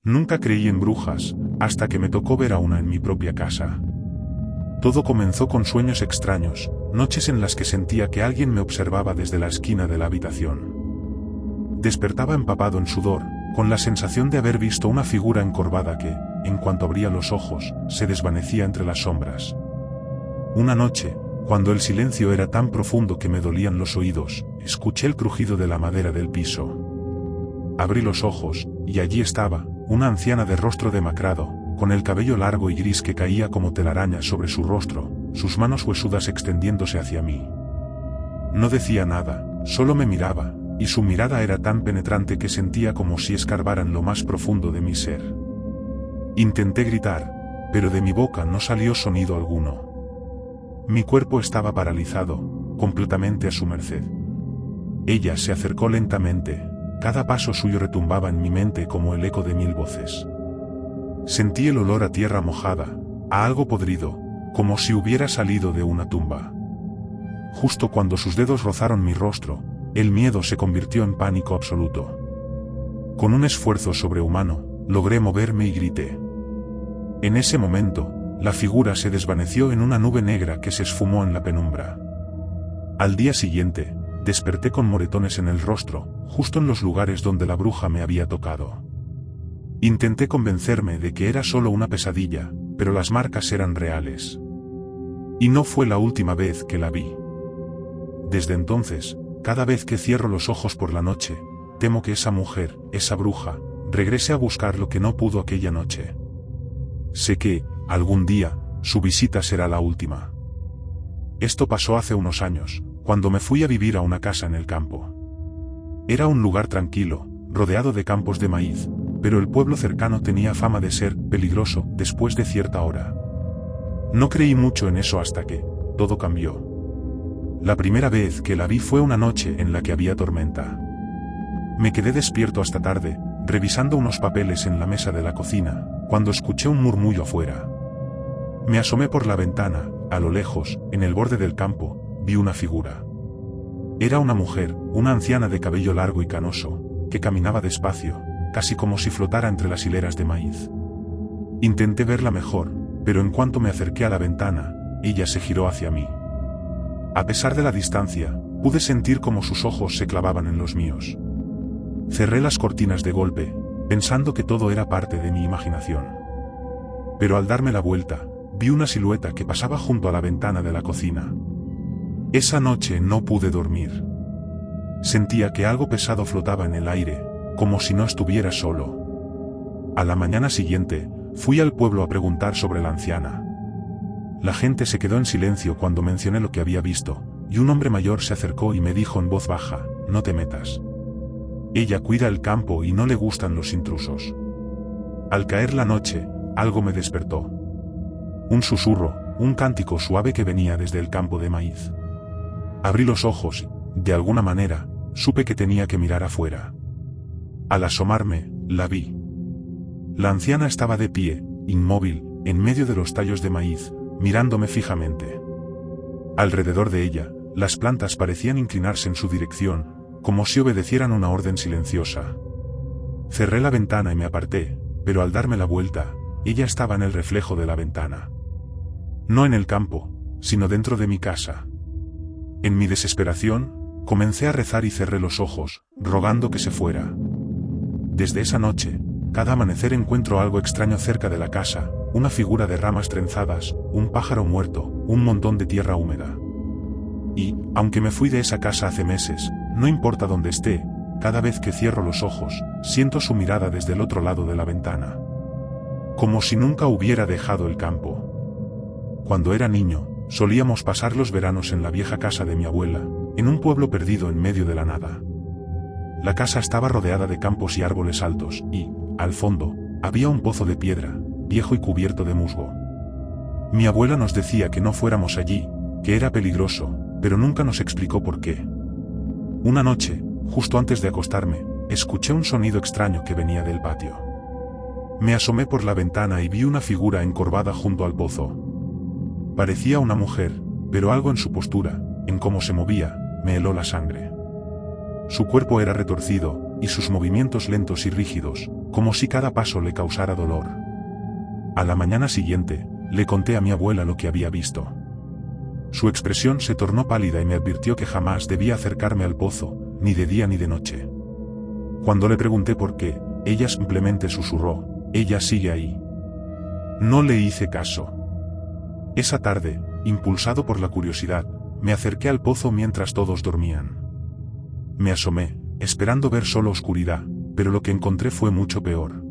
Nunca creí en brujas, hasta que me tocó ver a una en mi propia casa. Todo comenzó con sueños extraños, noches en las que sentía que alguien me observaba desde la esquina de la habitación. Despertaba empapado en sudor, con la sensación de haber visto una figura encorvada que, en cuanto abría los ojos, se desvanecía entre las sombras. Una noche, cuando el silencio era tan profundo que me dolían los oídos, escuché el crujido de la madera del piso. Abrí los ojos, y allí estaba, una anciana de rostro demacrado, con el cabello largo y gris que caía como telaraña sobre su rostro, sus manos huesudas extendiéndose hacia mí. No decía nada, solo me miraba, y su mirada era tan penetrante que sentía como si escarbara en lo más profundo de mi ser. Intenté gritar, pero de mi boca no salió sonido alguno. Mi cuerpo estaba paralizado, completamente a su merced. Ella se acercó lentamente, cada paso suyo retumbaba en mi mente como el eco de 1000 voces. Sentí el olor a tierra mojada, a algo podrido, como si hubiera salido de una tumba. Justo cuando sus dedos rozaron mi rostro, el miedo se convirtió en pánico absoluto. Con un esfuerzo sobrehumano, logré moverme y grité. En ese momento, la figura se desvaneció en una nube negra que se esfumó en la penumbra. Al día siguiente, desperté con moretones en el rostro, justo en los lugares donde la bruja me había tocado. Intenté convencerme de que era solo una pesadilla, pero las marcas eran reales. Y no fue la última vez que la vi. Desde entonces, cada vez que cierro los ojos por la noche, temo que esa mujer, esa bruja, regrese a buscar lo que no pudo aquella noche. Sé que, algún día, su visita será la última. Esto pasó hace unos años, cuando me fui a vivir a una casa en el campo. Era un lugar tranquilo, rodeado de campos de maíz, pero el pueblo cercano tenía fama de ser peligroso después de cierta hora. No creí mucho en eso hasta que todo cambió. La primera vez que la vi fue una noche en la que había tormenta. Me quedé despierto hasta tarde, revisando unos papeles en la mesa de la cocina, cuando escuché un murmullo afuera. Me asomé por la ventana, a lo lejos, en el borde del campo, vi una figura. Era una mujer, una anciana de cabello largo y canoso, que caminaba despacio, casi como si flotara entre las hileras de maíz. Intenté verla mejor, pero en cuanto me acerqué a la ventana, ella se giró hacia mí. A pesar de la distancia, pude sentir como sus ojos se clavaban en los míos. Cerré las cortinas de golpe, pensando que todo era parte de mi imaginación. Pero al darme la vuelta, vi una silueta que pasaba junto a la ventana de la cocina. Esa noche no pude dormir. Sentía que algo pesado flotaba en el aire, como si no estuviera solo. A la mañana siguiente, fui al pueblo a preguntar sobre la anciana. La gente se quedó en silencio cuando mencioné lo que había visto, y un hombre mayor se acercó y me dijo en voz baja, «No te metas. Ella cuida el campo y no le gustan los intrusos». Al caer la noche, algo me despertó. Un susurro, un cántico suave que venía desde el campo de maíz. Abrí los ojos y, de alguna manera, supe que tenía que mirar afuera. Al asomarme, la vi. La anciana estaba de pie, inmóvil, en medio de los tallos de maíz, mirándome fijamente. Alrededor de ella, las plantas parecían inclinarse en su dirección, como si obedecieran una orden silenciosa. Cerré la ventana y me aparté, pero al darme la vuelta, ella estaba en el reflejo de la ventana. No en el campo, sino dentro de mi casa. En mi desesperación, comencé a rezar y cerré los ojos, rogando que se fuera. Desde esa noche, cada amanecer encuentro algo extraño cerca de la casa, una figura de ramas trenzadas, un pájaro muerto, un montón de tierra húmeda. Y, aunque me fui de esa casa hace meses, no importa dónde esté, cada vez que cierro los ojos, siento su mirada desde el otro lado de la ventana. Como si nunca hubiera dejado el campo. Cuando era niño, solíamos pasar los veranos en la vieja casa de mi abuela, en un pueblo perdido en medio de la nada. La casa estaba rodeada de campos y árboles altos, y, al fondo, había un pozo de piedra, viejo y cubierto de musgo. Mi abuela nos decía que no fuéramos allí, que era peligroso, pero nunca nos explicó por qué. Una noche, justo antes de acostarme, escuché un sonido extraño que venía del patio. Me asomé por la ventana y vi una figura encorvada junto al pozo. Parecía una mujer, pero algo en su postura, en cómo se movía, me heló la sangre. Su cuerpo era retorcido, y sus movimientos lentos y rígidos, como si cada paso le causara dolor. A la mañana siguiente, le conté a mi abuela lo que había visto. Su expresión se tornó pálida y me advirtió que jamás debía acercarme al pozo, ni de día ni de noche. Cuando le pregunté por qué, ella simplemente susurró: «Ella sigue ahí». No le hice caso. Esa tarde, impulsado por la curiosidad, me acerqué al pozo mientras todos dormían. Me asomé, esperando ver solo oscuridad, pero lo que encontré fue mucho peor.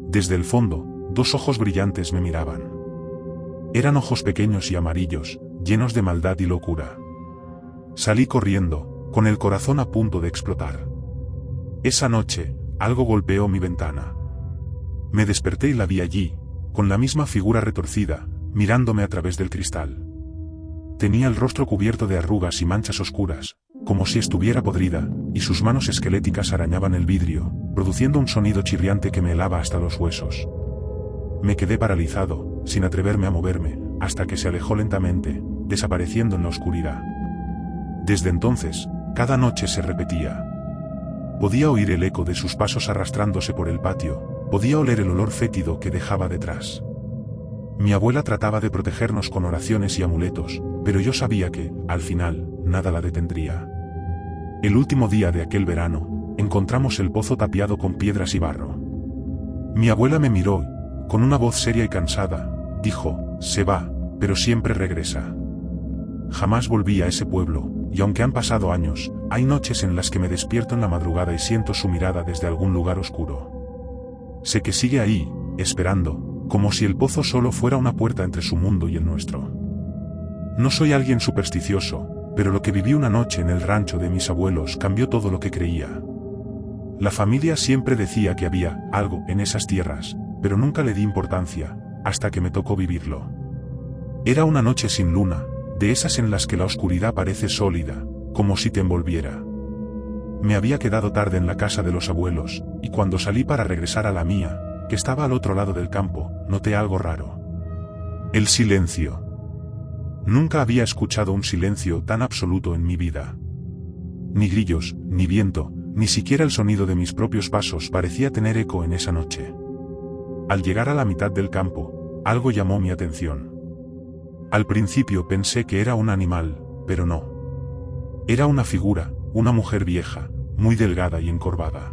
Desde el fondo, dos ojos brillantes me miraban. Eran ojos pequeños y amarillos, llenos de maldad y locura. Salí corriendo, con el corazón a punto de explotar. Esa noche, algo golpeó mi ventana. Me desperté y la vi allí, con la misma figura retorcida, mirándome a través del cristal. Tenía el rostro cubierto de arrugas y manchas oscuras, como si estuviera podrida, y sus manos esqueléticas arañaban el vidrio, produciendo un sonido chirriante que me helaba hasta los huesos. Me quedé paralizado, sin atreverme a moverme, hasta que se alejó lentamente, desapareciendo en la oscuridad. Desde entonces, cada noche se repetía. Podía oír el eco de sus pasos arrastrándose por el patio, podía oler el olor fétido que dejaba detrás. Mi abuela trataba de protegernos con oraciones y amuletos, pero yo sabía que, al final, nada la detendría. El último día de aquel verano, encontramos el pozo tapiado con piedras y barro. Mi abuela me miró, con una voz seria y cansada, dijo: «Se va, pero siempre regresa». Jamás volví a ese pueblo, y aunque han pasado años, hay noches en las que me despierto en la madrugada y siento su mirada desde algún lugar oscuro. Sé que sigue ahí, esperando, como si el pozo solo fuera una puerta entre su mundo y el nuestro. No soy alguien supersticioso, pero lo que viví una noche en el rancho de mis abuelos cambió todo lo que creía. La familia siempre decía que había algo en esas tierras, pero nunca le di importancia, hasta que me tocó vivirlo. Era una noche sin luna, de esas en las que la oscuridad parece sólida, como si te envolviera. Me había quedado tarde en la casa de los abuelos, y cuando salí para regresar a la mía, que estaba al otro lado del campo, noté algo raro. El silencio. Nunca había escuchado un silencio tan absoluto en mi vida. Ni grillos, ni viento, ni siquiera el sonido de mis propios pasos parecía tener eco en esa noche. Al llegar a la mitad del campo, algo llamó mi atención. Al principio pensé que era un animal, pero no. Era una figura, una mujer vieja, muy delgada y encorvada.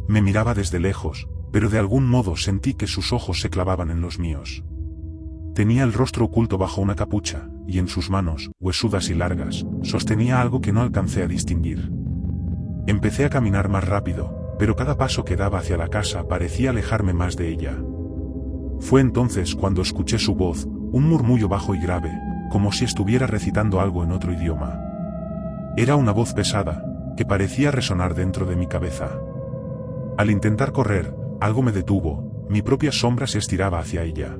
Me miraba desde lejos, pero de algún modo sentí que sus ojos se clavaban en los míos. Tenía el rostro oculto bajo una capucha, y en sus manos, huesudas y largas, sostenía algo que no alcancé a distinguir. Empecé a caminar más rápido, pero cada paso que daba hacia la casa parecía alejarme más de ella. Fue entonces cuando escuché su voz, un murmullo bajo y grave, como si estuviera recitando algo en otro idioma. Era una voz pesada, que parecía resonar dentro de mi cabeza. Al intentar correr, algo me detuvo, mi propia sombra se estiraba hacia ella.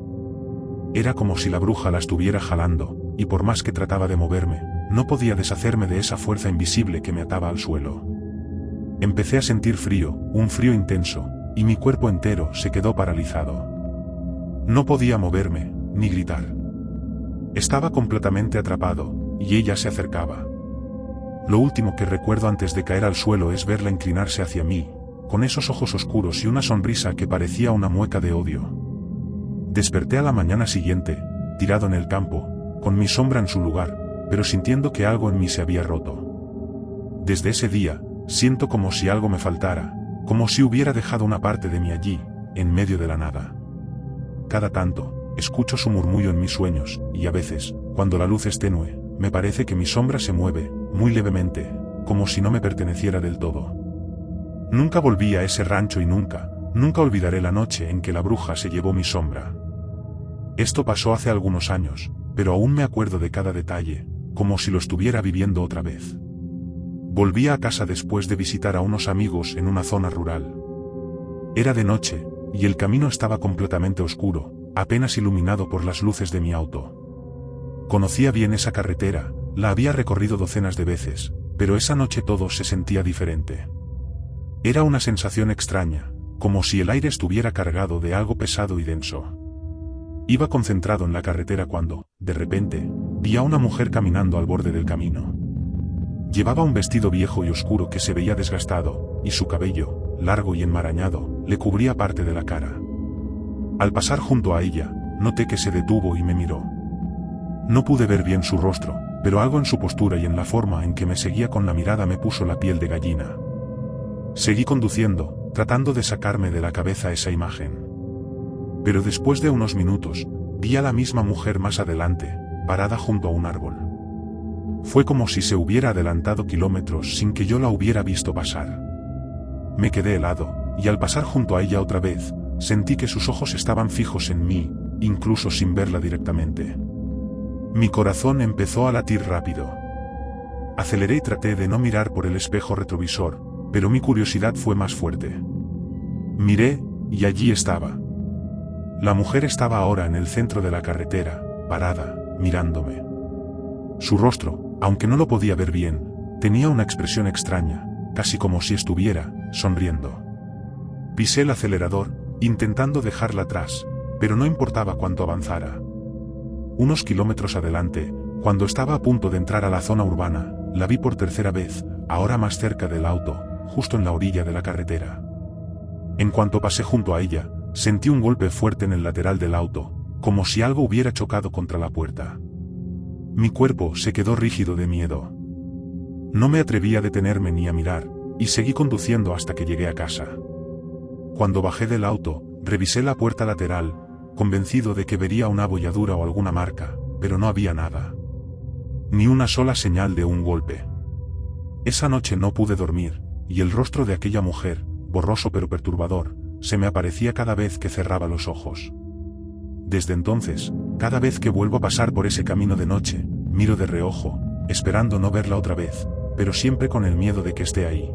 Era como si la bruja la estuviera jalando, y por más que trataba de moverme, no podía deshacerme de esa fuerza invisible que me ataba al suelo. Empecé a sentir frío, un frío intenso, y mi cuerpo entero se quedó paralizado. No podía moverme, ni gritar. Estaba completamente atrapado, y ella se acercaba. Lo último que recuerdo antes de caer al suelo es verla inclinarse hacia mí, con esos ojos oscuros y una sonrisa que parecía una mueca de odio. Desperté a la mañana siguiente, tirado en el campo, con mi sombra en su lugar, pero sintiendo que algo en mí se había roto. Desde ese día, siento como si algo me faltara, como si hubiera dejado una parte de mí allí, en medio de la nada. Cada tanto, escucho su murmullo en mis sueños, y a veces, cuando la luz es tenue, me parece que mi sombra se mueve, muy levemente, como si no me perteneciera del todo. Nunca volví a ese rancho y nunca olvidaré la noche en que la bruja se llevó mi sombra. Esto pasó hace algunos años, pero aún me acuerdo de cada detalle, como si lo estuviera viviendo otra vez. Volví a casa después de visitar a unos amigos en una zona rural. Era de noche, y el camino estaba completamente oscuro, apenas iluminado por las luces de mi auto. Conocía bien esa carretera, la había recorrido docenas de veces, pero esa noche todo se sentía diferente. Era una sensación extraña, como si el aire estuviera cargado de algo pesado y denso. Iba concentrado en la carretera cuando, de repente, vi a una mujer caminando al borde del camino. Llevaba un vestido viejo y oscuro que se veía desgastado, y su cabello, largo y enmarañado, le cubría parte de la cara. Al pasar junto a ella, noté que se detuvo y me miró. No pude ver bien su rostro, pero algo en su postura y en la forma en que me seguía con la mirada me puso la piel de gallina. Seguí conduciendo, tratando de sacarme de la cabeza esa imagen. Pero después de unos minutos, vi a la misma mujer más adelante, parada junto a un árbol. Fue como si se hubiera adelantado kilómetros sin que yo la hubiera visto pasar. Me quedé helado, y al pasar junto a ella otra vez, sentí que sus ojos estaban fijos en mí, incluso sin verla directamente. Mi corazón empezó a latir rápido. Aceleré y traté de no mirar por el espejo retrovisor, pero mi curiosidad fue más fuerte. Miré, y allí estaba. La mujer estaba ahora en el centro de la carretera, parada, mirándome. Su rostro, aunque no lo podía ver bien, tenía una expresión extraña, casi como si estuviera sonriendo. Pisé el acelerador, intentando dejarla atrás, pero no importaba cuánto avanzara. Unos kilómetros adelante, cuando estaba a punto de entrar a la zona urbana, la vi por tercera vez, ahora más cerca del auto, justo en la orilla de la carretera. En cuanto pasé junto a ella, sentí un golpe fuerte en el lateral del auto, como si algo hubiera chocado contra la puerta. Mi cuerpo se quedó rígido de miedo. No me atreví a detenerme ni a mirar, y seguí conduciendo hasta que llegué a casa. Cuando bajé del auto, revisé la puerta lateral, convencido de que vería una abolladura o alguna marca, pero no había nada. Ni una sola señal de un golpe. Esa noche no pude dormir, y el rostro de aquella mujer, borroso pero perturbador, se me aparecía cada vez que cerraba los ojos. Desde entonces, cada vez que vuelvo a pasar por ese camino de noche, miro de reojo, esperando no verla otra vez, pero siempre con el miedo de que esté ahí.